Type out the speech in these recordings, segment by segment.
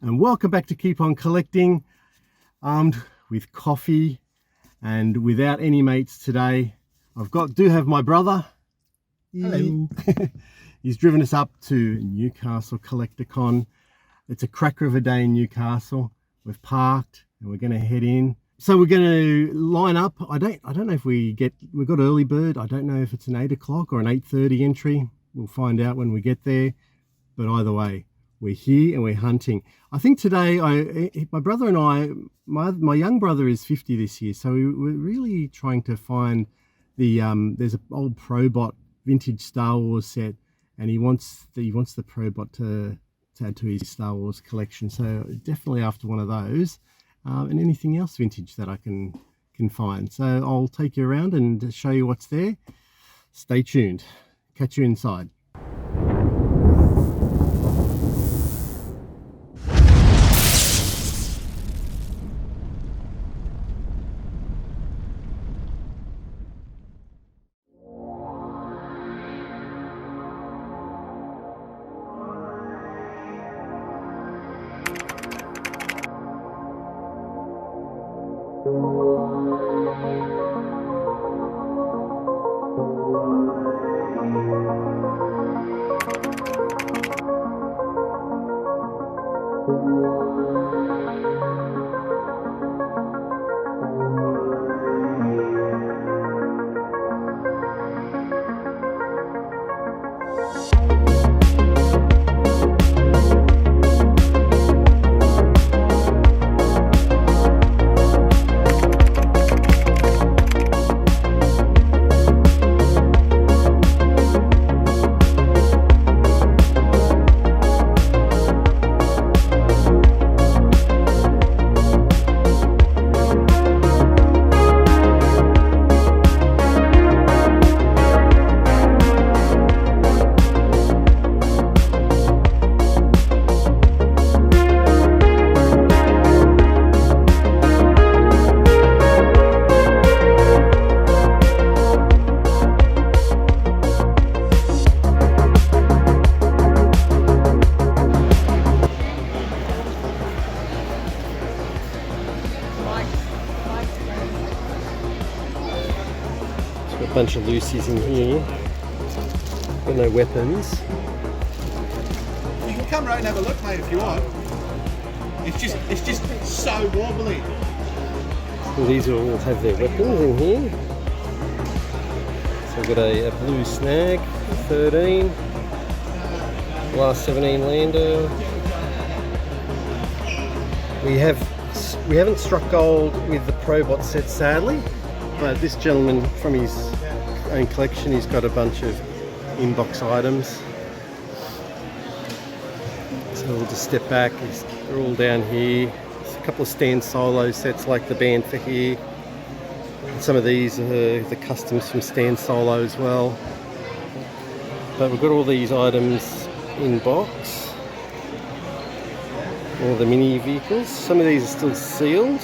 and welcome back to Keep On Collecting, armed with coffee and without any mates today. Do have my brother. Hello. He's driven us up to Newcastle Collector Con. It's a cracker of a day in Newcastle. We've parked and we're going to head in. So we're going to line up. I don't know if we've got early bird. I don't know if it's an 8 o'clock or an 8:30 entry. We'll find out when we get there. But either way, we're here and we're hunting. I think today, my brother and I, my young brother is 50 this year, so we're really trying to find the there's an old Probot vintage Star Wars set, and he wants the Probot to add to his Star Wars collection. So definitely after one of those, and anything else vintage that I can find. So I'll take you around and show you what's there. Stay tuned. Catch you inside. A bunch of Lucy's in here. Got no weapons. You can come round and have a look, mate, if you want. It's just so wobbly. Well, these all have their weapons in here. So we've got a blue snag, 13. Last 17 lander. We haven't struck gold with the Probot set, sadly. But this gentleman, from his own collection, he's got a bunch of inbox items. So we'll just step back. They're all down here. There's a couple of stand solo sets like the Bantha here. And some of these are the customs from stand solo as well. But we've got all these items in box. All the mini vehicles. Some of these are still sealed.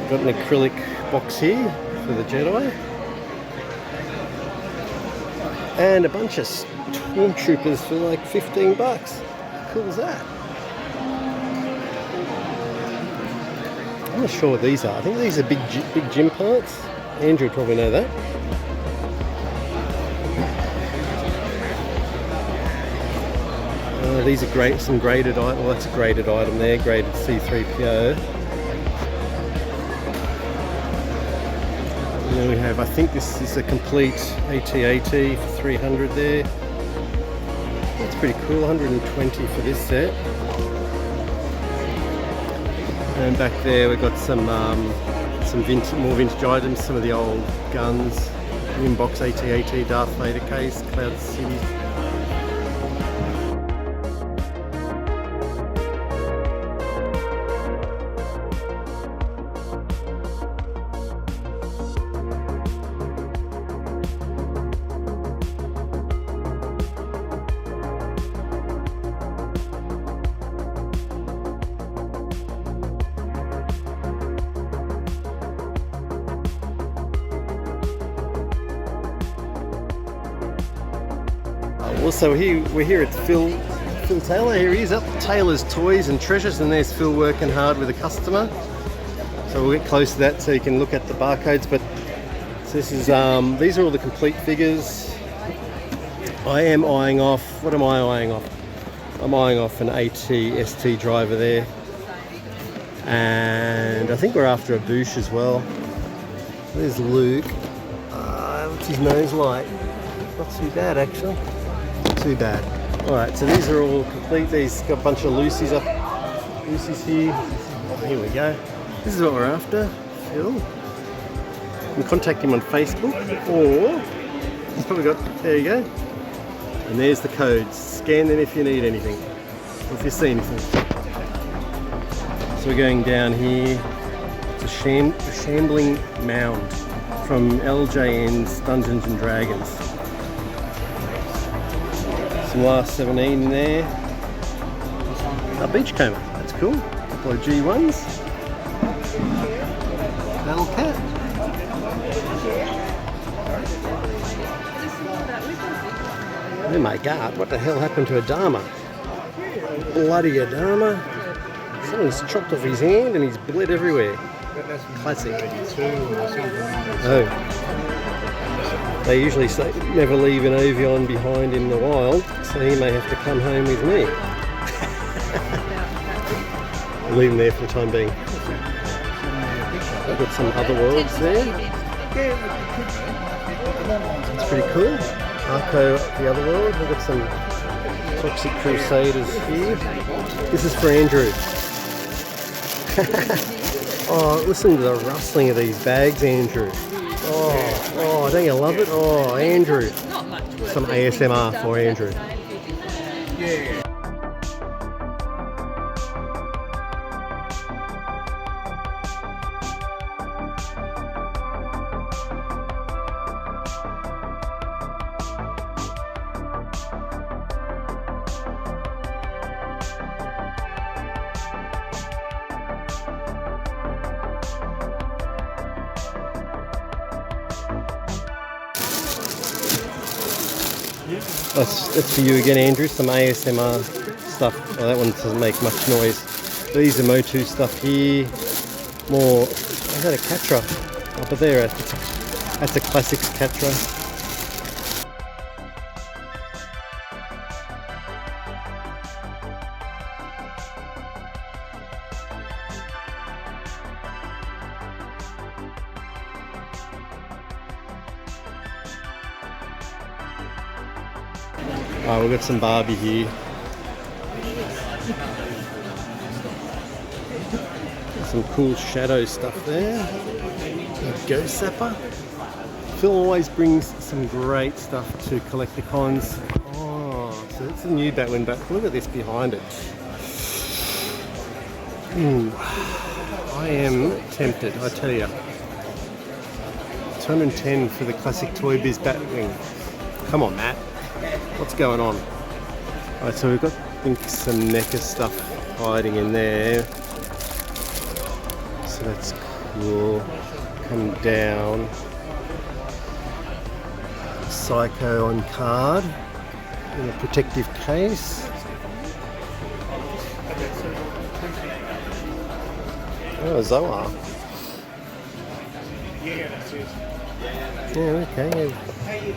Got an acrylic box here for the Jedi, and a bunch of stormtroopers for like $15. How cool is that? I'm not sure what these are. I think these are big gym parts. Andrew would probably know that. These are some graded item. Well, that's a graded item there, graded C3PO. And then we have, I think this is a complete AT-AT for 300 there. That's pretty cool, 120 for this set. And back there we've got some more vintage items, some of the old guns, inbox AT-AT, Darth Vader case, Cloud City. Also we're here at Phil Taylor, here he is up Taylor's Toys and Treasures, and there's Phil working hard with a customer. So we'll get close to that so you can look at the barcodes. But this is these are all the complete figures. I am eyeing off. What am I eyeing off? I'm eyeing off an AT-ST driver there, and I think we're after a Boosh as well. There's Luke. What's his nose like? Not too bad actually. Not too bad. Alright, so these are all complete. These got a bunch of Lucy's up. Lucy's here. Here we go. This is what we're after. Phil. You can contact him on Facebook, or he's probably got, there you go. And there's the codes. Scan them if you need anything. If you see anything. So we're going down here. It's a shambling mound from LJN's Dungeons and Dragons. Some last 17 in there. A beachcomber, that's cool. A couple of G1s. Battle cat. Oh my god, what the hell happened to Adama? Bloody Adama. Someone's chopped off his hand and he's bled everywhere. Classic. Oh. They usually say never leave an avian behind in the wild, so he may have to come home with me. I'll leave him there for the time being. I've got some other worlds there. It's pretty cool. Arco, the other world. We've got some Toxic Crusaders here. This is for Andrew. Oh, listen to the rustling of these bags, Andrew. Oh, don't you love it? Oh, Andrew. Some ASMR for Andrew. Yeah. That's for you again, Andrew. Some ASMR stuff. Oh, that one doesn't make much noise. These are Motu stuff here. More. Is that a Catra? Oh, but there, that's a Classics Catra. Oh, we've got some Barbie here. Some cool shadow stuff there. A Ghost Sapper. Phil always brings some great stuff to Collector Cons. Oh, so it's a new Batwing, but look at this behind it. Ooh, I am tempted, I tell you. 210 for the Classic Toy Biz Batwing. Come on, Matt. What's going on? Alright, so we've got, I think, some NECA stuff hiding in there. So that's cool. Come down. Psycho on card in a protective case. Oh, Zoar. Yeah, okay.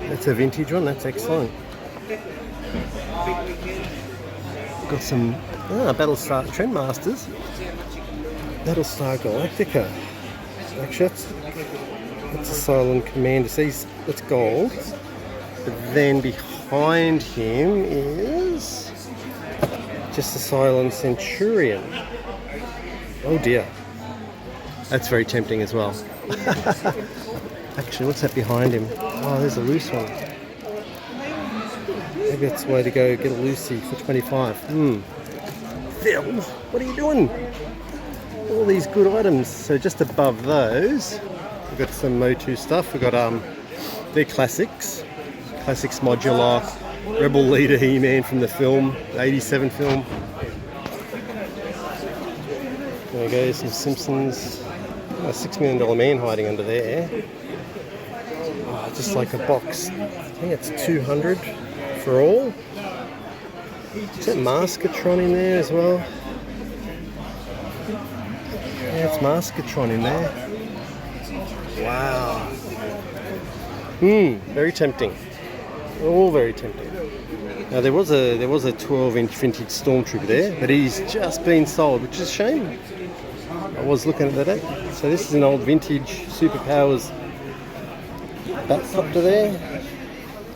That's a vintage one, that's excellent. Got some Battlestar Trendmasters. Battlestar Galactica. Actually, that's a Cylon Commander. See, that's gold. But then behind him is just a Cylon Centurion. Oh dear. That's very tempting as well. Actually, what's that behind him? Oh, there's a loose one. Maybe that's the way to go, get a Lucy for 25. Phil, what are you doing? All these good items. So just above those, we've got some Motu stuff. We've got they're classics. Classics modular. Rebel Leader He-Man from the film, the 87 film. There we go, some Simpsons. A $6 million man hiding under there. Oh, just like a box. I think it's 200 for all. Is that Maskatron in there as well? Yeah, it's Maskatron in there. Wow. Very tempting. All very tempting. Now there was a 12-inch vintage Stormtrooper there, but he's just been sold, which is a shame. I was looking at that. So this is an old vintage Superpowers Batcopter there.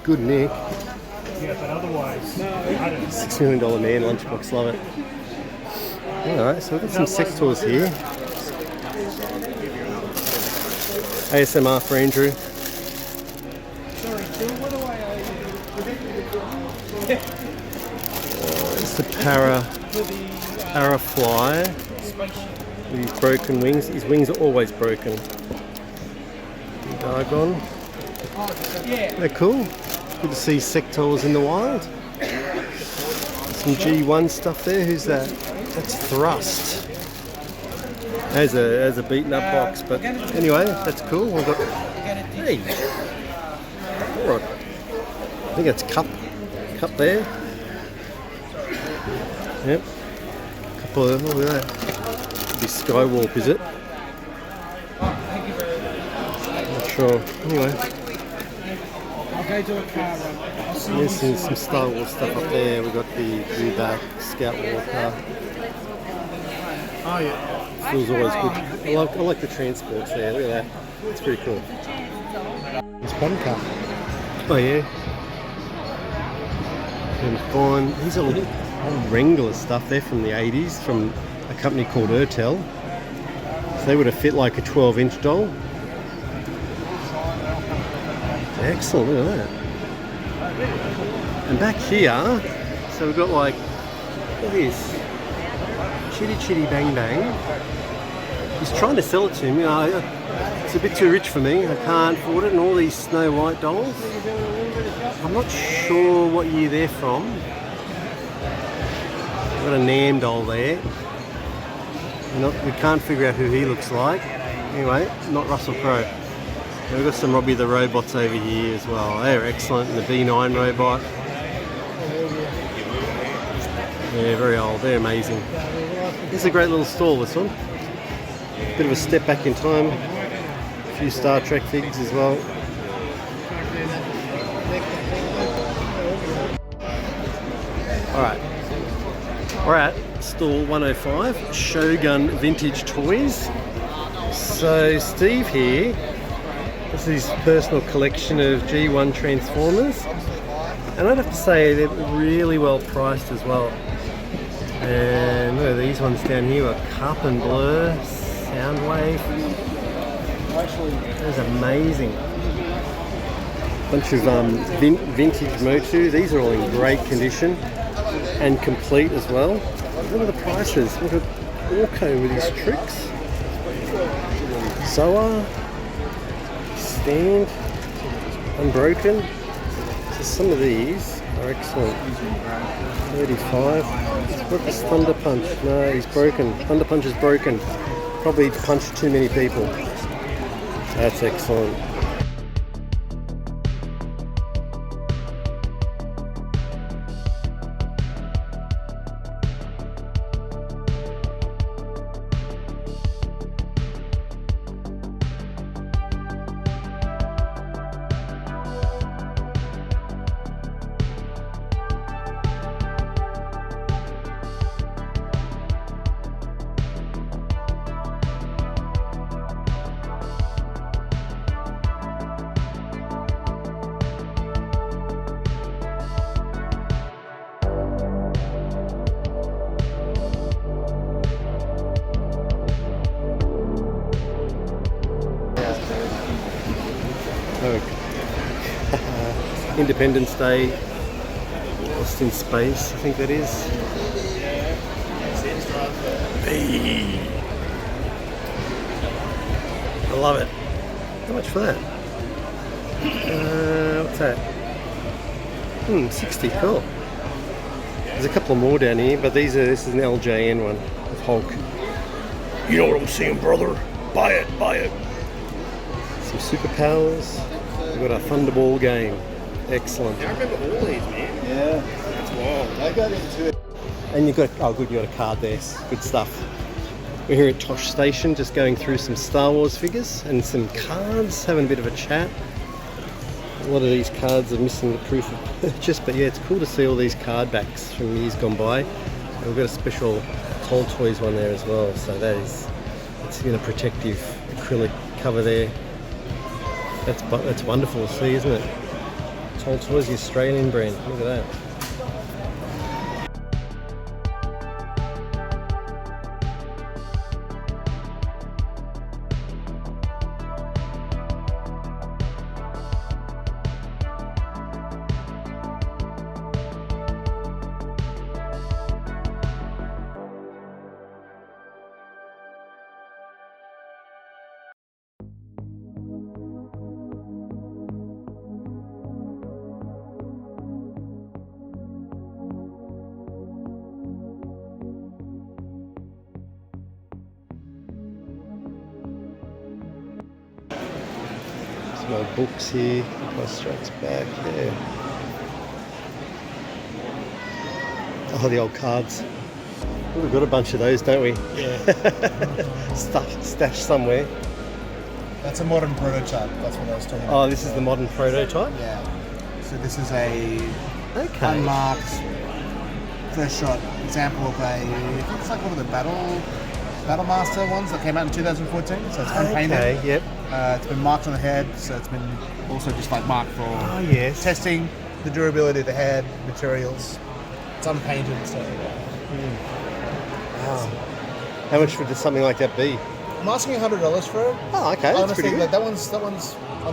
Good nick. $6 million man, lunchbox, love it. Alright, so we've got some sectors here. ASMR for Andrew. It's the Parafly with his broken wings. His wings are always broken. Dargon. They're cool. Good to see sectors in the wild. Some G1 stuff there. Who's that? That's Thrust. As a beaten up box, but anyway, that's cool. We've got hey, alright. I think that's cup there. Yep. Couple of look at that. Could be Skywarp, is it? Not sure. Anyway. There's some Star Wars stuff up there. We've got the Blueback Scout Walker. Oh yeah. Feels always good. I like the transports there. Look at that. It's pretty cool. It's one car. Oh yeah. And fine. These are old Wrangler stuff. They're from the 80s, from a company called Ertel. So they would have fit like a 12-inch doll. Excellent, look at that. And back here, so we've got like, look at this. Chitty Chitty Bang Bang. He's trying to sell it to me. It's a bit too rich for me. I can't afford it. And all these Snow White dolls. I'm not sure what year they're from. We've got a Nam doll there. We can't figure out who he looks like. Anyway, not Russell Crowe. We've got some Robbie the Robots over here as well. They're excellent. And the B9 robot. Yeah, very old. They're amazing. This is a great little stall, this one. Bit of a step back in time. A few Star Trek figs as well. Alright. We're at stall 105, Shogun Vintage Toys. So Steve here, this is his personal collection of G1 Transformers. And I'd have to say they're really well priced as well. And look at these ones down here, a Cup and Blur, Soundwave. That's amazing. Bunch of vintage Motu. These are all in great condition and complete as well. Look at the prices. Look at Orko with his tricks. Zoa, Stand, Unbroken. So some of these are excellent. 35. What is Thunder Punch? No, he's broken. Thunder Punch is broken. Probably punched too many people. That's excellent. Independence Day, Lost in Space, I think that is. Hey. I love it. How much for that? What's that? 60, cool. There's a couple more down here, but this is an LJN one with Hulk. You know what I'm saying, brother? Buy it, buy it. Some superpowers. We've got a Thunderball game. Excellent. I remember all these, man. Yeah. That's I got into it. And you've got, oh good, you got a card there. Good stuff. We're here at Tosh Station, just going through some Star Wars figures and some cards, having a bit of a chat. A lot of these cards are missing the proof of purchase, but yeah, it's cool to see all these card backs from years gone by. And we've got a special Toll Toys one there as well, so it's in a protective acrylic cover there. That's wonderful to see, isn't it? Toll Toys, the Australian brand. Look at that. Some old books here, Empire Strikes Back, yeah. Oh, the old cards. We've got a bunch of those, don't we? Yeah. Stashed somewhere. That's a modern prototype. That's what I was talking about. Oh, this is the modern prototype? Yeah. So this is a Okay. unmarked first shot example of it looks like one of the Battle Master ones that came out in 2014. So it's unpainted. Okay, yep. It's been marked on the head, so it's been also just like marked for yes. testing the durability of the head, materials. It's unpainted, so Wow. How much would something like that be? I'm asking $100 for it. Oh, okay, that's Honestly, pretty good. that one's on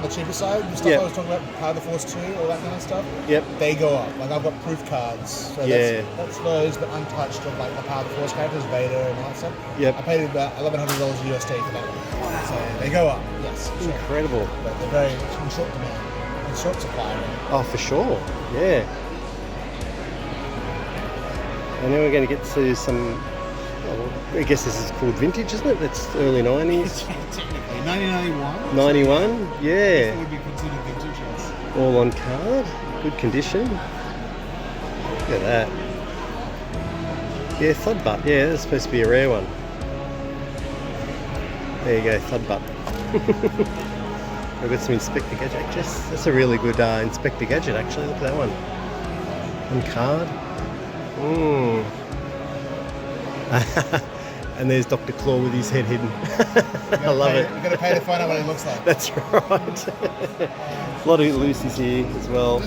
the cheaper side. The stuff Yep. I was talking about, Power of the Force 2, all that kind of stuff. Yep. They go up. Like I've got proof cards. So Yeah. that's those, but untouched of like the Power of the Force characters, Vader and all that stuff. Yep. I paid about $1,100 USD for that one. Wow. So they go up. Yes. Sure. Incredible. But they're very in short demand. In short supply. Really. Oh, for sure. Yeah. And then we're going to get to some, well, I guess this is called vintage, isn't it? It's early 90s. Technically, 1991. 91, yeah. It would be considered vintage, yes. All on card. Good condition. Look at that. Yeah, thud butt. Yeah, that's supposed to be a rare one. There you go, thud butt. We've got some Inspector Gadget. That's a really good Inspector Gadget, actually. Look at that one. On card. And there's Dr. Claw with his head hidden. I love it. You've got to pay to find out what it looks like. That's right. A lot of Lucy's here as well.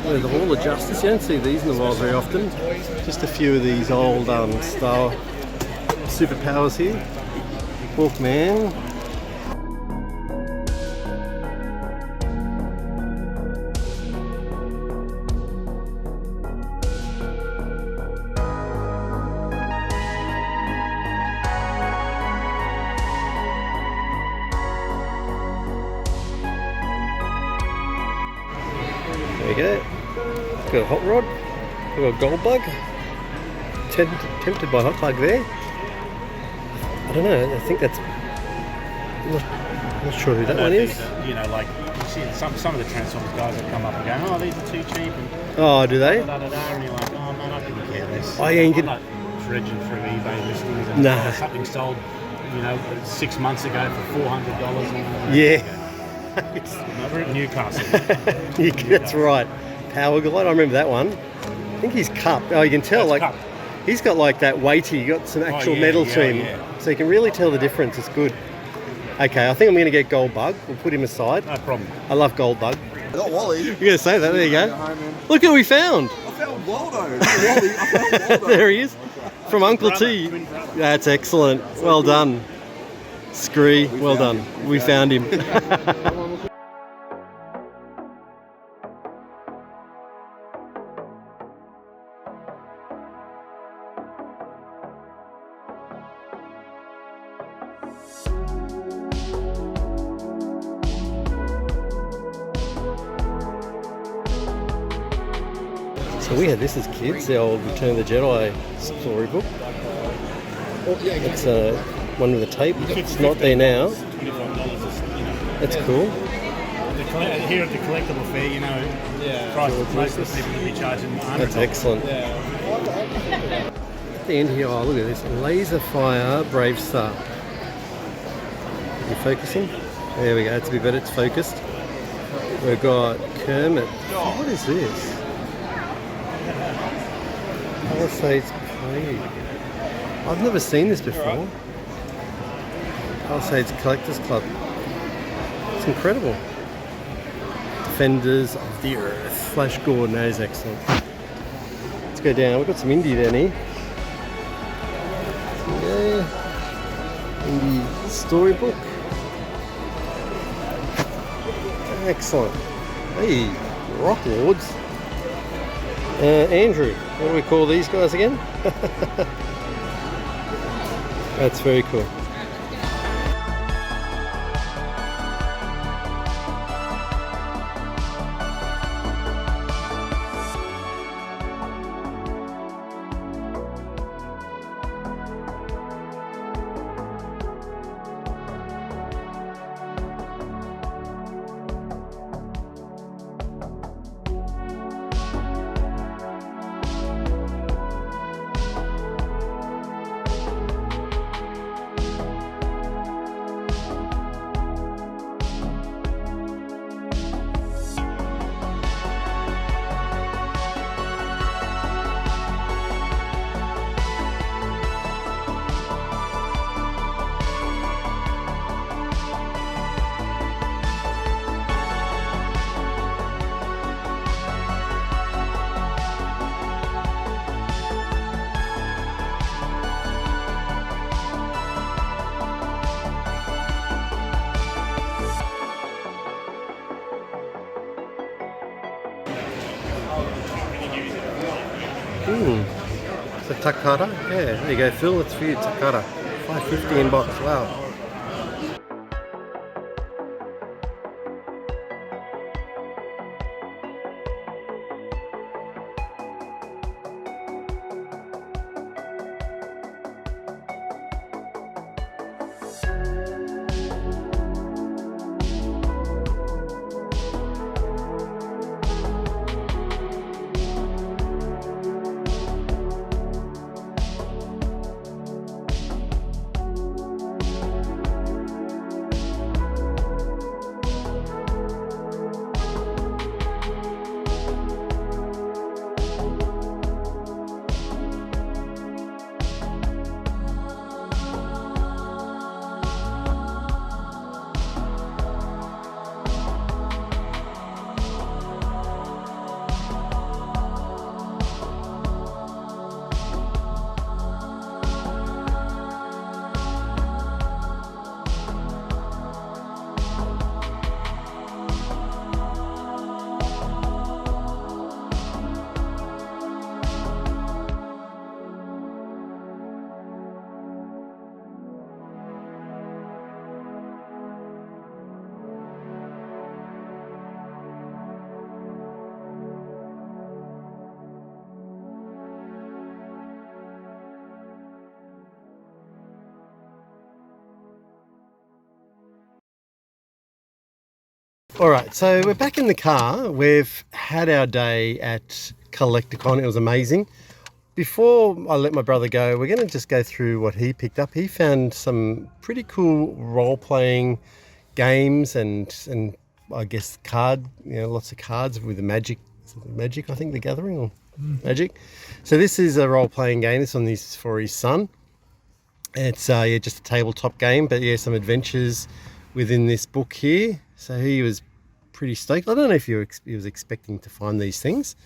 There's all the Justice. You don't see these in the wild very often. Just a few of these old Star superpowers here. Hawkman. There you go. Got a hot rod. Got a gold bug. Tempted by hot bug there. I don't know. I think that's. I'm not sure who that one is. You know, like you see some of the Transformers guys that come up and go, oh, these are too cheap, and Oh, do they? and you're like, oh man, I couldn't care less. Oh, yeah, you I'm can- not dredging through eBay listings and Nah. something sold, 6 months ago for $400. And Yeah. we're at Newcastle. That's right. Power Glide. I remember that one. I think he's cupped. Oh, you can tell. That's like cupped. he's got like that weighty. You got some actual yeah, metal yeah, to him, yeah. so you can really tell the difference. It's good. Okay, I think I'm going to get Gold Bug. We'll put him aside. No problem. I love Gold Bug. I got Wally. You're going to say that. There you go. Hi, man. Look who we found. I found Waldo. Wally. I found Waldo. There he is. From Uncle brother, T. twin brother. That's excellent. Well done. Scree. Well done. We found him. So we had this as kids, the old Return of the Jedi storybook. It's one with a tape. It's not there now. $25 is, That's cool. Here at the collectible fair, you know, price, most of the people will be charging $100. That's excellent. At the end here, oh look at this, Laser Fire Brave Star. Are you focusing? There we go, it's a bit better, it's focused. We've got Kermit. What is this? Palisades Plague. I've never seen this before. Palisades Collectors Club. It's incredible. Defenders of the Earth. Flash Gordon, that is excellent. Let's go down. We've got some indie down here. Yeah. Indie storybook. Excellent. Hey, Rock Lords. Andrew, what do we call these guys again? That's very cool. It's a Takara. Yeah, there you go, Phil. It's for you, Takara. $5.50 in box. Wow. Alright, so we're back in the car. We've had our day at Collector Con. It was amazing. Before I let my brother go, we're going to just go through what he picked up. He found some pretty cool role-playing games and I guess lots of cards with the Magic, I think, the Gathering, or Magic. So this is a role-playing game. This one is for his son. It's just a tabletop game, but yeah, some adventures within this book here. So he was pretty stoked. I don't know if he was expecting to find these things.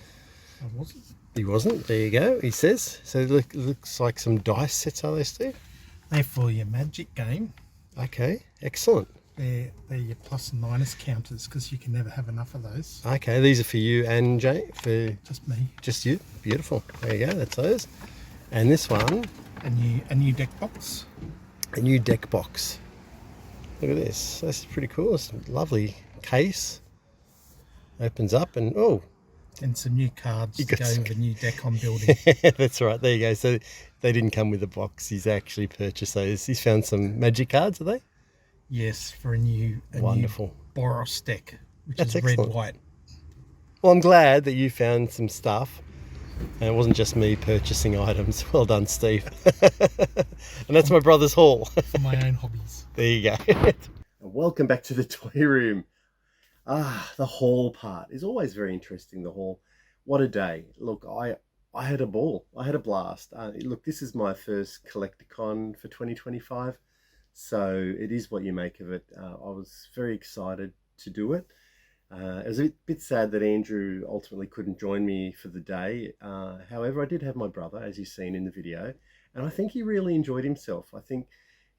I wasn't. He wasn't. There you go, he says. So it looks like some dice sets, are they, Steve? They're for your Magic game. Okay, excellent. They're your plus and minus counters because you can never have enough of those. Okay, these are for you and Jay? For Just me. just you? Beautiful. There you go, that's those. And this one, A new deck box. a new deck box. Look at this. This is pretty cool. It's a lovely case. Opens up and And some new cards You to got go some- with the new deck I'm building. that's right. There you go. So they didn't come with the box. He's actually purchased those. He's found some Magic cards, are they? Yes, for a new Wonderful. Boros deck. which That's is red excellent. white. Well, I'm glad that you found some stuff. And it wasn't just me purchasing items. Well done, Steve. And that's my brother's haul. For my own hobbies. There you go. Welcome back to the toy room. The haul part is always very interesting, the haul. What a day. Look, I had a ball. I had a blast. Look, this is my first Collector Con for 2025. So it is what you make of it. I was very excited to do it. It was a bit sad that Andrew ultimately couldn't join me for the day. However, I did have my brother, as you've seen in the video, and I think he really enjoyed himself. I think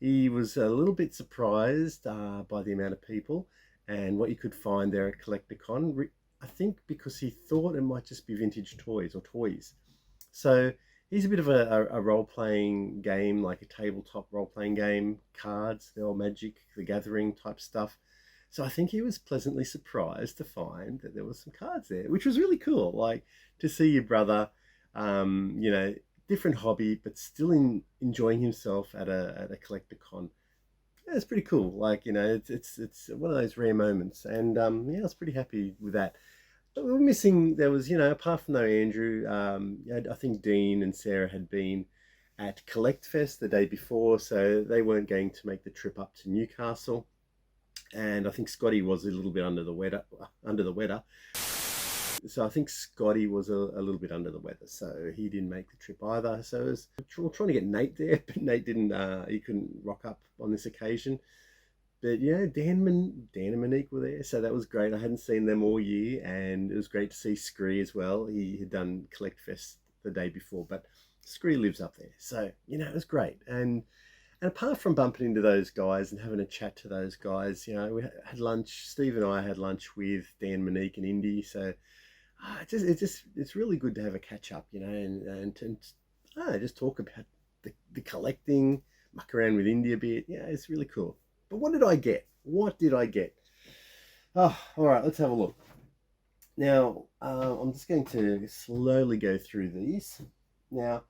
he was a little bit surprised by the amount of people and what you could find there at Collector Con. I think because he thought it might just be vintage toys or toys. So he's a bit of a role-playing game, like a tabletop role-playing game, cards, the old Magic, the Gathering type stuff. So I think he was pleasantly surprised to find that there was some cards there, which was really cool. Like to see your brother, you know, different hobby, but still enjoying himself at a Collector Con. Yeah, it's pretty cool. Like, you know, it's one of those rare moments, and yeah, I was pretty happy with that. But we were missing. There was, you know, apart from though Andrew, I think Dean and Sarah had been at Collect Fest the day before, so they weren't going to make the trip up to Newcastle. And I think Scotty was a little bit under the weather. So I think Scotty was a little bit under the weather, so he didn't make the trip either. So we were trying to get Nate there, but Nate didn't. He couldn't rock up on this occasion. But yeah, Dan and Monique were there, so that was great. I hadn't seen them all year, and it was great to see Scree as well. He had done Collect Fest the day before, but Scree lives up there, so you know it was great. And apart from bumping into those guys and having a chat to those guys, you know, we had lunch. Steve and I had lunch with Dan, Monique, and Indy. So it's really good to have a catch up, you know, and just talk about the collecting, muck around with Indy a bit. Yeah, it's really cool. But what did I get? What did I get? Oh, all right, let's have a look. Now, I'm just going to slowly go through these. Now,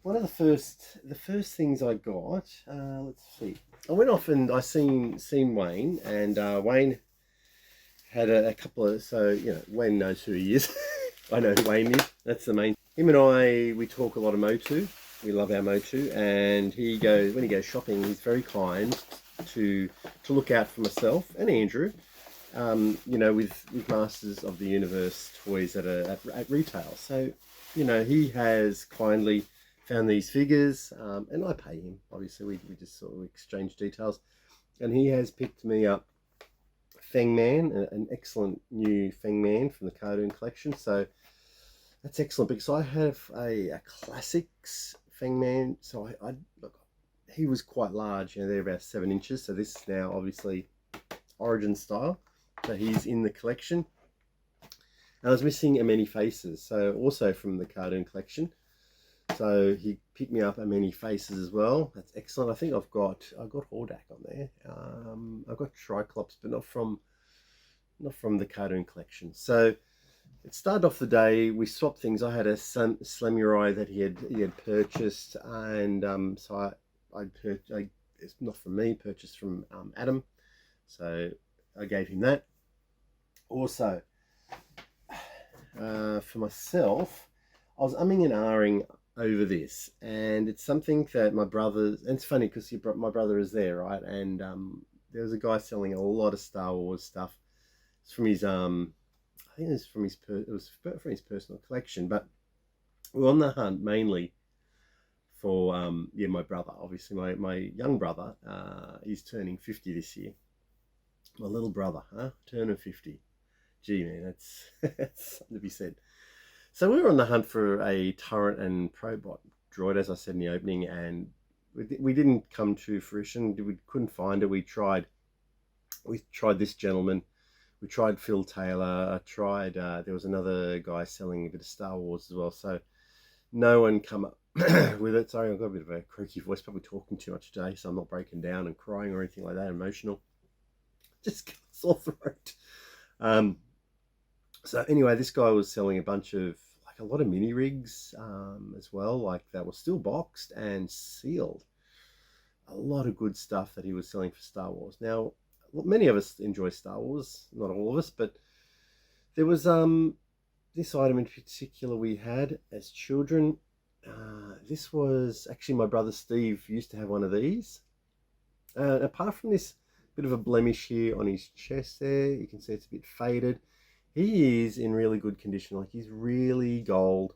one of the first things I got, let's see. I went off and I seen Wayne, and Wayne had a couple of, so, you know, Wayne knows who he is. I know who Wayne is. That's the main. Him and I, we talk a lot of Motu. We love our Motu, and when he goes shopping, he's very kind to look out for myself and Andrew, you know, with Masters of the Universe toys at retail. So, you know, he has kindly found these figures, and I pay him. Obviously, we just sort of exchange details, and he has picked me up Feng Man, an excellent new Feng Man from the cartoon collection. So that's excellent because I have a classics Feng Man. So I look, he was quite large, you know, they're about 7 inches. So this is now obviously Origin style. So he's in the collection. And I was missing a Many Faces, so also from the cartoon collection. So he picked me up a Many Faces as well. That's excellent. I think I got Hordak on there. I've got Triclops, but not from the cartoon collection. So it started off the day. We swapped things. I had a Slamurai that he had purchased, and so it's not from me. Purchased from Adam. So I gave him that. Also, for myself, I was umming and ahhing over this, and it's something that my brother, and it's funny because my brother is there, right? And there was a guy selling a lot of Star Wars stuff. It's from his I think it was from his personal collection, but we're on the hunt mainly for yeah, my brother. Obviously my young brother, he's turning 50 this year. My little brother, turning 50. Gee, man, that's something to be said. So we were on the hunt for a Turret and Probot droid, as I said in the opening, and we didn't come to fruition. We couldn't find it. We tried this gentleman. We tried Phil Taylor. I tried, there was another guy selling a bit of Star Wars as well. So no one come up with it. Sorry, I've got a bit of a croaky voice, probably talking too much today, so I'm not breaking down and crying or anything like that, emotional. Just got a sore throat. So anyway, this guy was selling a lot of mini rigs as well, like that was still boxed and sealed. A lot of good stuff that he was selling for Star Wars. Now, well, many of us enjoy Star Wars, not all of us, but there was this item in particular we had as children. This was actually my brother Steve used to have one of these. Apart from this bit of a blemish here on his chest there, you can see it's a bit faded. He is in really good condition, like he's really gold.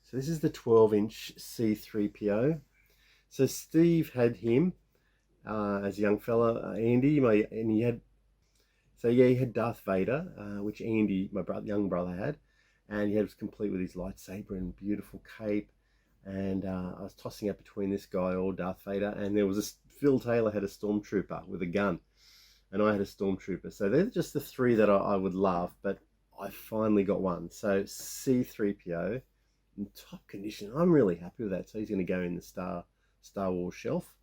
So this is the 12-inch C3PO. So Steve had him as a young fella, Andy, and he had, so yeah, he had Darth Vader, which Andy, my young brother, had, and he was complete with his lightsaber and beautiful cape. And I was tossing up between this guy or Darth Vader, and there was Phil Taylor had a stormtrooper with a gun, and I had a stormtrooper. So they're just the three that I would love, but I finally got one. So C3PO in top condition. I'm really happy with that. So he's going to go in the Star Wars shelf.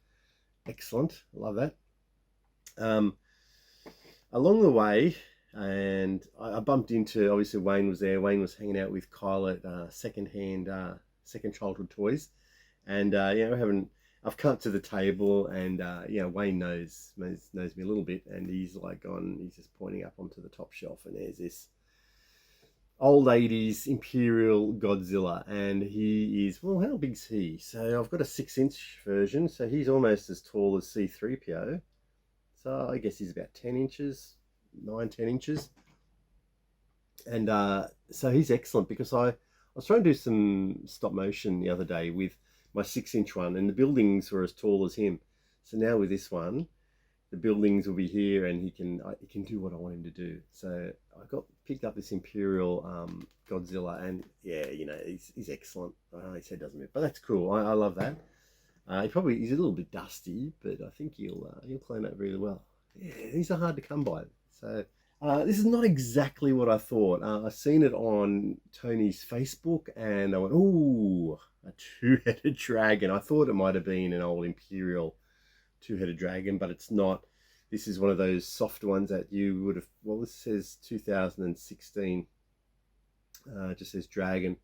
Excellent. I love that. Along the way, and I bumped into, obviously Wayne was there. Wayne was hanging out with Kyle at Second Childhood Toys, and I've come to the table, and Wayne knows me a little bit, and he's just pointing up onto the top shelf, and there's this old 80s Imperial Godzilla, and he is, well, how big's he? So I've got a 6-inch version, so he's almost as tall as C3PO. So I guess he's about 10 inches, 10 inches. And so he's excellent, because I was trying to do some stop motion the other day with my 6-inch one, and the buildings were as tall as him. So now with this one, the buildings will be here, and he can do what I want him to do. So I picked up this Imperial Godzilla, and yeah, he's excellent. I know his head doesn't move, but that's cool. I love that. He's a little bit dusty, but I think he'll clean up really well. Yeah, these are hard to come by. So this is not exactly what I thought. I seen it on Tony's Facebook, and I went, ooh, a 2-headed dragon. I thought it might have been an old Imperial 2-headed dragon, but it's not. This is one of those soft ones that you would have, well, this says 2016. It just says dragon.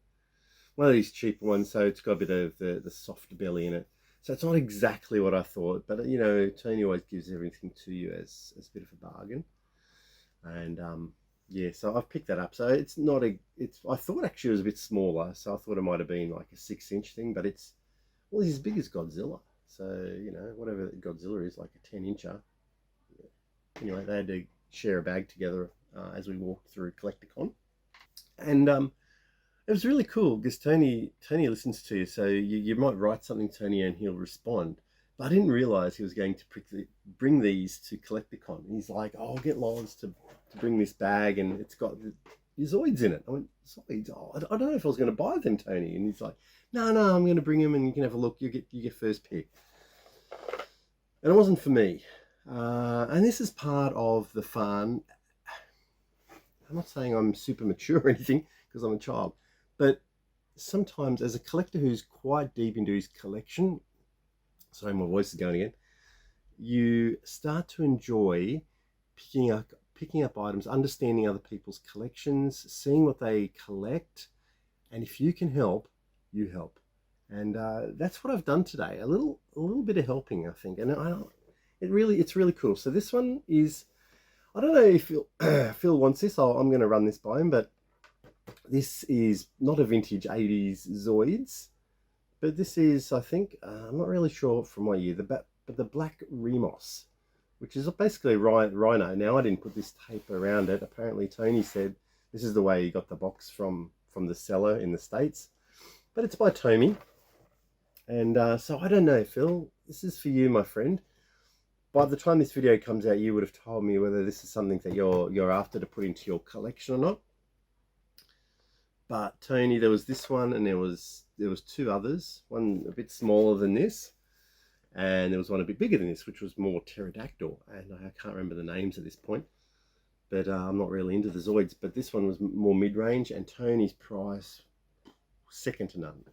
One of these cheaper ones, so it's got a bit of the soft belly in it. So it's not exactly what I thought, but Tony always gives everything to you as a bit of a bargain. And yeah, so I've picked that up. So it's not I thought actually it was a bit smaller, so I thought it might have been like a 6-inch thing, but it's as big as Godzilla. So whatever Godzilla is, like a 10-incher. Anyway, they had to share a bag together as we walked through Collector Con, and it was really cool because Tony listens to you, so you might write something, Tony, and he'll respond. But I didn't realise he was going to bring these to Collector Con. He's like, oh, I'll get Lawrence to bring this bag, and it's got the Zoids in it. I went, Zoids? Oh, I don't know if I was going to buy them, Tony. And he's like, no, I'm going to bring them, and you can have a look. You get first pick. And it wasn't for me. And this is part of the fun. I'm not saying I'm super mature or anything, because I'm a child. But sometimes, as a collector who's quite deep into his collection, sorry, my voice is going again, you start to enjoy picking up items, understanding other people's collections, seeing what they collect, and if you can help, you help. And that's what I've done today. A little bit of helping, I think, and it's really cool. So this one is, I don't know if Phil wants this. I'm going to run this by him, but this is not a vintage 80s Zoids, but this is, I think, I'm not really sure from what year, but the Black Remos, which is basically Rhino. Now, I didn't put this tape around it. Apparently, Tony said this is the way he got the box from the seller in the States, but it's by Tony. And so I don't know, Phil, this is for you, my friend. By the time this video comes out, you would have told me whether this is something that you're after to put into your collection or not. But Tony, there was this one, and there was 2 others. One a bit smaller than this, and there was one a bit bigger than this, which was more pterodactyl. And I can't remember the names at this point, but I'm not really into the Zoids. But this one was more mid-range, and Tony's price, second to none.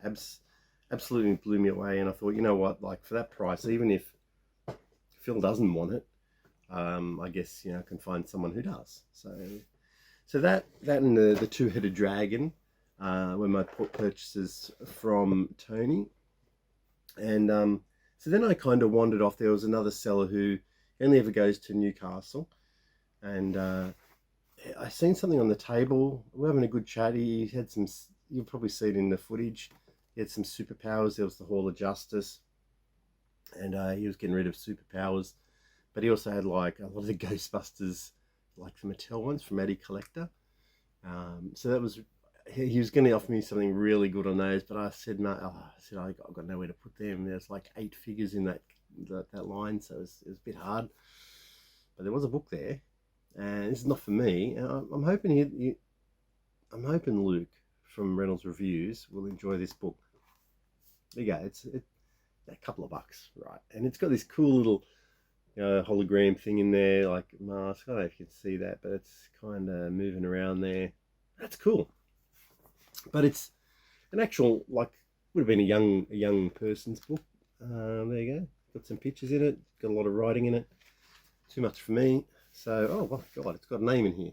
Absolutely blew me away. And I thought, you know what, like for that price, even if Phil doesn't want it, I guess I can find someone who does. So that and the 2-headed dragon were my purchases from Tony. And so then I kind of wandered off. There was another seller who He only ever goes to Newcastle. And I seen something on the table. We're having a good chat. He had some, you'll probably see it in the footage. He had some superpowers. There was the Hall of Justice. And he was getting rid of superpowers. But he also had like a lot of the Ghostbusters, like the Mattel ones from Eddie Collector. So that was, he was going to offer me something really good on those, but I said no. I've got nowhere to put them. There's like 8 figures in that line, so it was a bit hard. But there was a book there, and this is not for me. And I'm hoping I'm hoping Luke from Reynolds Reviews will enjoy this book. There you go. It's a couple of bucks, right? And it's got this cool little hologram thing in there, like mask. I don't know if you can see that, but it's kind of moving around there. That's cool. But it's an actual, like, would have been a young person's book. There you go. Got some pictures in it. Got a lot of writing in it. Too much for me. So, oh my God, it's got a name in here.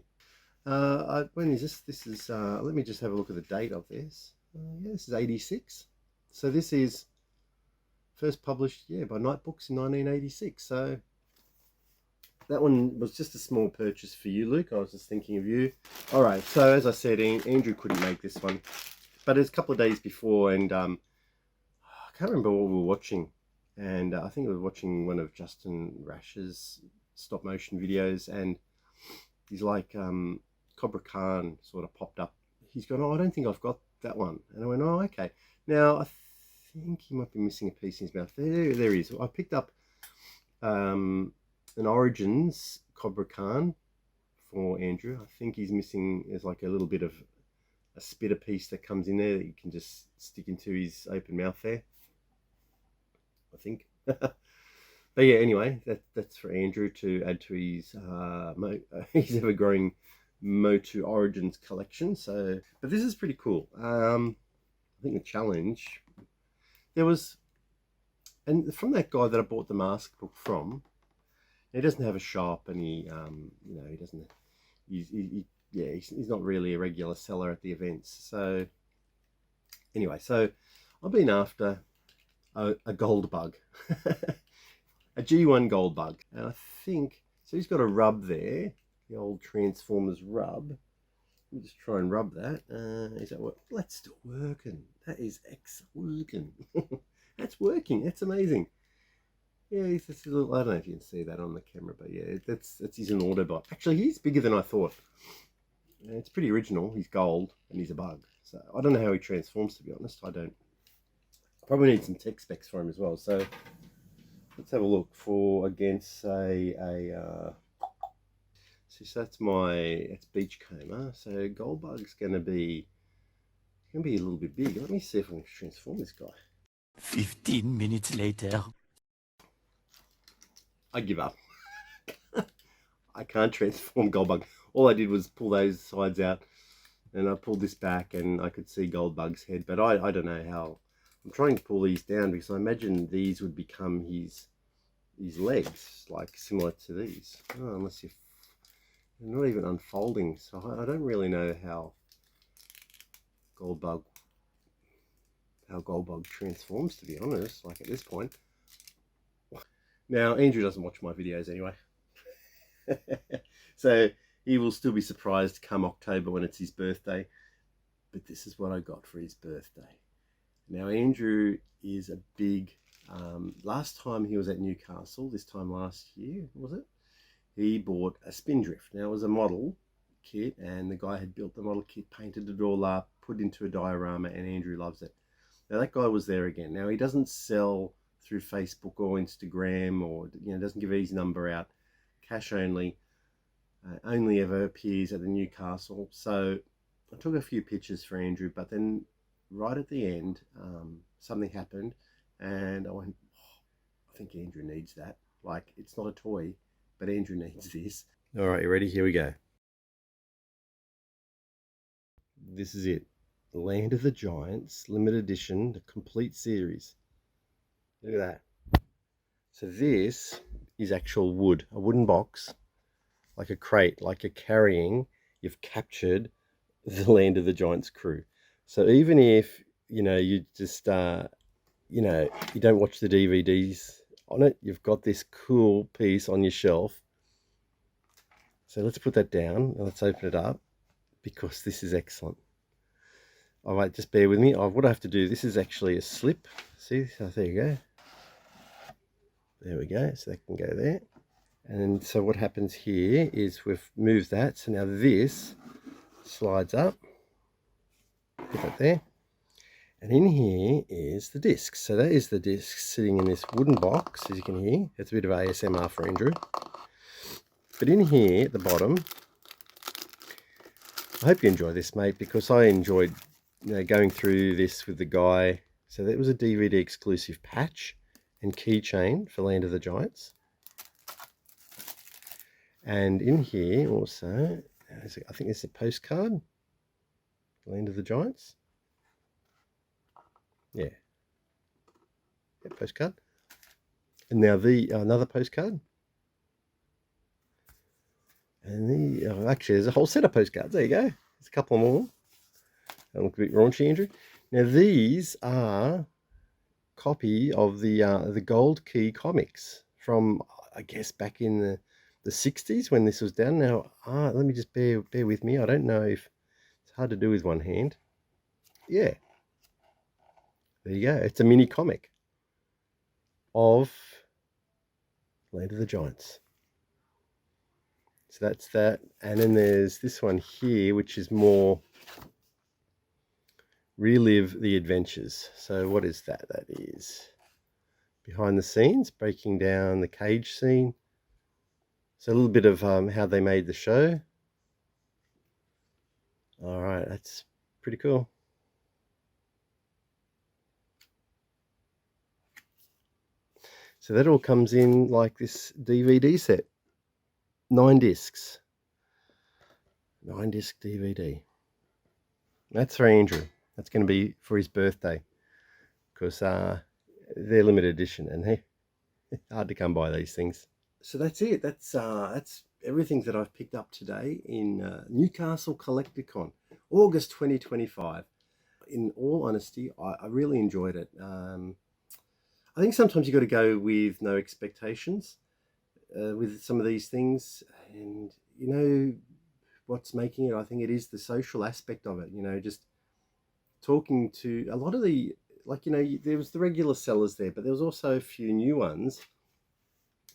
When is this? This is, let me just have a look at the date of this. Yeah, this is 86. So this is first published, yeah, by Night Books in 1986. So that one was just a small purchase for you, Luke. I was just thinking of you. All right, so as I said, Andrew couldn't make this one. But it was a couple of days before, and I can't remember what we were watching. And I think I was watching one of Justin Rash's stop motion videos, and he's like, Cobra Khan sort of popped up. He's gone, oh, I don't think I've got that one. And I went, oh, okay. Now, I think he might be missing a piece in his mouth. There he is. I picked up an Origins Cobra Khan for Andrew. I think he's missing, there's like a little bit of a spitter piece that comes in there that you can just stick into his open mouth there, I think. But yeah, anyway, that's for Andrew to add to his ever-growing Motu Origins collection. So, but this is pretty cool. I think the challenge, there was, and from that guy that I bought the mask book from, he doesn't have a shop, and he doesn't, he's not really a regular seller at the events. So anyway, so I've been after a gold bug, a G1 gold bug, and I think, so he's got a rub there, the old Transformers rub. Let me just try and rub that. Is that what? That's still working. That is working. That's working. That's amazing. Yeah, he's just a little, I don't know if you can see that on the camera, but yeah, he's an Autobot. Actually, he's bigger than I thought. It's pretty original. He's gold and he's a bug. So I don't know how he transforms, to be honest. I don't. Probably need some tech specs for him as well. So let's have a look for against say a. So that's Beachcomber. So Goldbug's going to be a little bit big. Let me see if I can transform this guy. 15 minutes later. I give up. I can't transform Goldbug. All I did was pull those sides out, and I pulled this back, and I could see Goldbug's head. But I don't know how. I'm trying to pull these down because I imagine these would become his legs, like similar to these. Oh, unless you're not even unfolding, so I don't really know how Goldbug transforms, to be honest, like at this point. Now, Andrew doesn't watch my videos anyway. So he will still be surprised come October when it's his birthday. But this is what I got for his birthday. Now, Andrew is a big, last time he was at Newcastle, this time last year, was it? He bought a Spindrift. Now, it was a model kit, and the guy had built the model kit, painted it all up, put it into a diorama, and Andrew loves it. Now, that guy was there again. Now, he doesn't sell through Facebook or Instagram, or doesn't give his number out. Cash only. Only ever appears at the Newcastle. So I took a few pictures for Andrew, but then right at the end, something happened, and I went, oh, I think Andrew needs that. Like, it's not a toy, but Andrew needs this. All right, you ready? Here we go. This is it. The Land of the Giants, limited edition, the complete series. Look at that. So this is actual wood, a wooden box, like a crate, like you're carrying, you've captured the Land of the Giants crew. So even if, you just, you don't watch the DVDs on it, you've got this cool piece on your shelf. So let's put that down and let's open it up, because this is excellent. All right, just bear with me. What I have to do, this is actually a slip. See, so there you go. There we go, so that can go there. And so what happens here is we've moved that. So now this slides up. Put that there. And in here is the discs. So that is the discs sitting in this wooden box, as you can hear. It's a bit of ASMR for Andrew. But in here at the bottom, I hope you enjoy this, mate, because I enjoyed going through this with the guy. So that was a DVD exclusive patch and keychain for Land of the Giants. And in here also, I think there's a postcard, Land of the Giants. Yeah, postcard. And now another postcard. And actually, there's a whole set of postcards. There you go. There's a couple more. That look a bit raunchy, Andrew. Now these are copy of the Gold Key comics from, I guess, back in the 60s when this was done. Now, let me just bear with me. I don't know if it's hard to do with one hand. Yeah. There you go. It's a mini comic of Land of the Giants. So that's that. And then there's this one here, which is more relive the adventures. So what is that? That is behind the scenes, breaking down the cage scene. So a little bit of how they made the show. All right, that's pretty cool. So that all comes in like this DVD set. 9 discs. 9-disc DVD. That's for Andrew. That's going to be for his birthday, because they're limited edition and hard to come by these things. So that's it. That's everything that I've picked up today in Newcastle Collector Con, August 2025. In all honesty, I really enjoyed it. I think sometimes you've got to go with no expectations with some of these things, and you know what's making it. I think it is the social aspect of it. You know, just talking to a lot of the, like, you know, there was the regular sellers there, but there was also a few new ones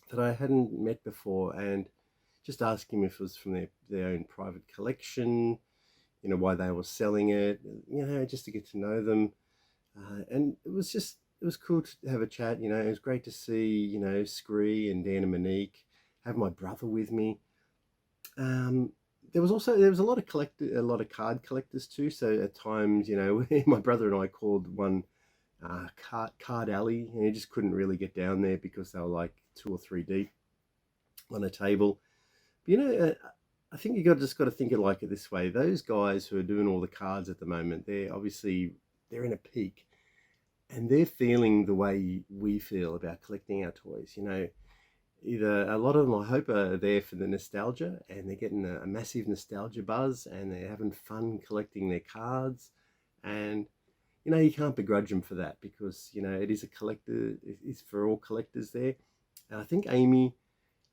that I hadn't met before, and just asking if it was from their own private collection, you know, why they were selling it, you know, just to get to know them. And it was cool to have a chat. You know, it was great to see, you know, Scree and Dan and Monique, have my brother with me. There was a lot of card collectors too. So at times, you know, my brother and I called one card alley, and you just couldn't really get down there because they were like 2 or 3 deep on a table. But, you know, I think you just got to think it this way. Those guys who are doing all the cards at the moment, they're in a peak, and they're feeling the way we feel about collecting our toys. You know, either a lot of them, I hope, are there for the nostalgia, and they're getting a massive nostalgia buzz, and they're having fun collecting their cards. And you know, you can't begrudge them for that, because you know it is a collector. It's for all collectors there. And I think Amy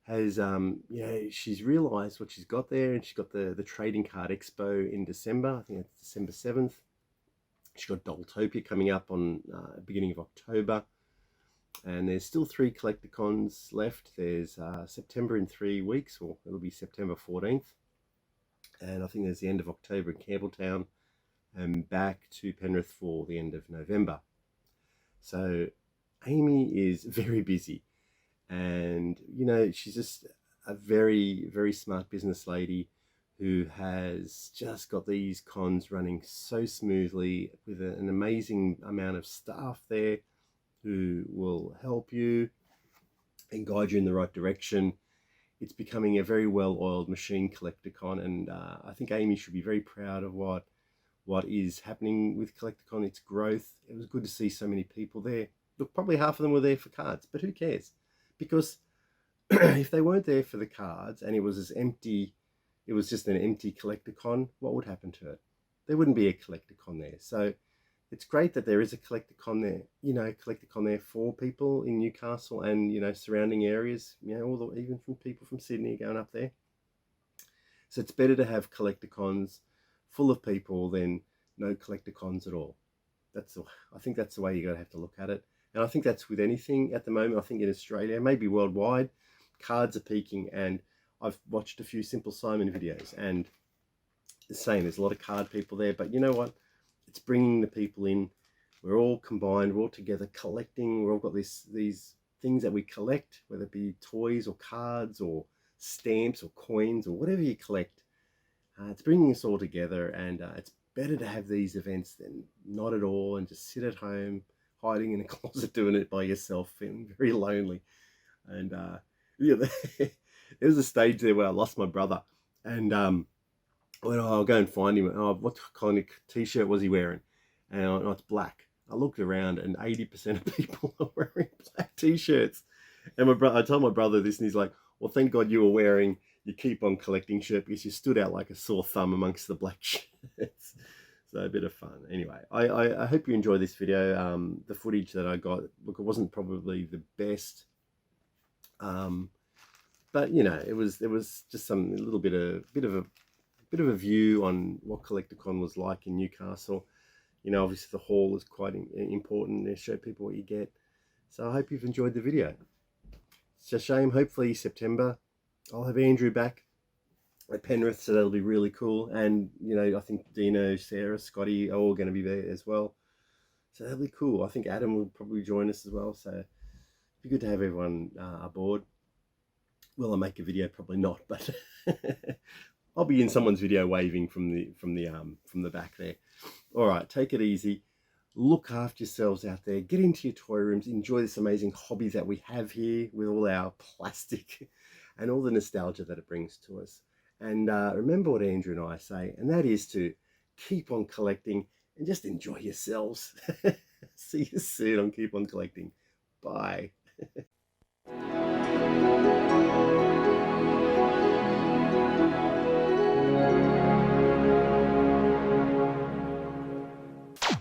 has, you know, she's realised what she's got there, and she's got the Trading Card Expo in December. I think it's December 7th. She's got Doltopia coming up on beginning of October. And there's still 3 collector cons left. There's September in 3 weeks, or it'll be September 14th. And I think there's the end of October in Campbelltown, and back to Penrith for the end of November. So Amy is very busy. And, you know, she's just a very, very smart business lady who has just got these cons running so smoothly, with an amazing amount of staff there who will help you and guide you in the right direction. It's becoming a very well-oiled machine, Collector Con, and I think Amy should be very proud of what is happening with Collector Con, its growth. It was good to see so many people there. Look, probably half of them were there for cards, but who cares? Because if they weren't there for the cards and it was just an empty Collector Con, what would happen to it? There wouldn't be a Collector Con there. So, it's great that there is a collector con there, collector con there for people in Newcastle and, surrounding areas, even from people from Sydney going up there. So it's better to have collector cons full of people than no collector cons at all. I think that's the way you have to look at it. And I think that's with anything at the moment. I think in Australia, maybe worldwide, cards are peaking, and I've watched a few Simple Simon videos, and the same, there's a lot of card people there, but you know what? It's bringing the people in. We're all combined, we're all together collecting. We've all got these things that we collect, whether it be toys or cards or stamps or coins or whatever you collect. It's bringing us all together, and it's better to have these events than not at all and just sit at home hiding in a closet doing it by yourself, feeling very lonely. And there was a stage there where I lost my brother, and I'll go and find him. Oh, what kind of t-shirt was he wearing? And it's black. I looked around, and 80% of people are wearing black t-shirts. And I told my brother this, and he's like, well, thank God you were wearing your Keep On Collecting shirt, because you stood out like a sore thumb amongst the black shirts. So a bit of fun. Anyway, I hope you enjoy this video. The footage that I got, look, it wasn't probably the best, but it was just a little bit of a view on what Collector Con was like in Newcastle. Obviously the hall is quite important to show people what you get. So I hope you've enjoyed the video. It's a shame. Hopefully September I'll have Andrew back at Penrith, so that'll be really cool. And I think Dino, Sarah, Scotty are all going to be there as well, so that'll be cool. I think Adam will probably join us as well, so it'd be good to have everyone aboard. Will I make a video? Probably not, but I'll be in someone's video waving from the back there. All right, take it easy. Look after yourselves out there. Get into your toy rooms. Enjoy this amazing hobby that we have here with all our plastic and all the nostalgia that it brings to us. And remember what Andrew and I say, and that is to keep on collecting and just enjoy yourselves. See you soon on Keep On Collecting. Bye.